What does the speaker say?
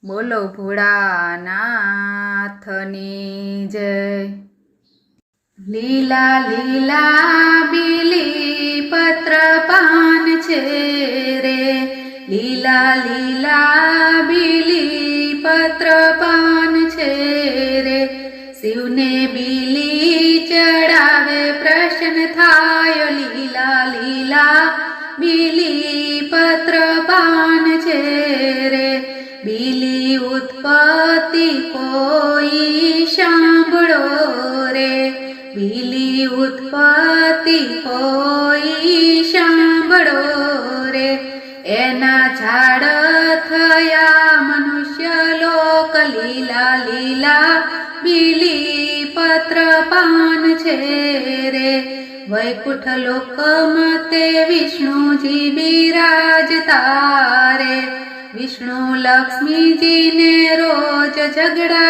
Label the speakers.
Speaker 1: બોલો ભોળાનાથની જય। લીલા લીલા બીલી પત્ર પાન છે રે, લીલા લીલા બીલી પત્ર પાન છે રે, શિવને બીલી ચડાવે પ્રસન્ન થાય, લીલા લીલા બીલી પત્ર પાન છે રે, બીલી ઉત્પત્તિ કોઈ સાંભળો રે, બીલી ઉત્પત્તિ કોઈ સાંભળો રે, એના ઝાડ થયા મનુષ્ય લોક, લીલા લીલા બીલી પત્ર પાન છે રે, વૈકુંઠ લોકમાં તે વિષ્ણુજી બિરાજતા રે, વિષ્ણુ લક્ષ્મીજીને રોજ ઝઘડા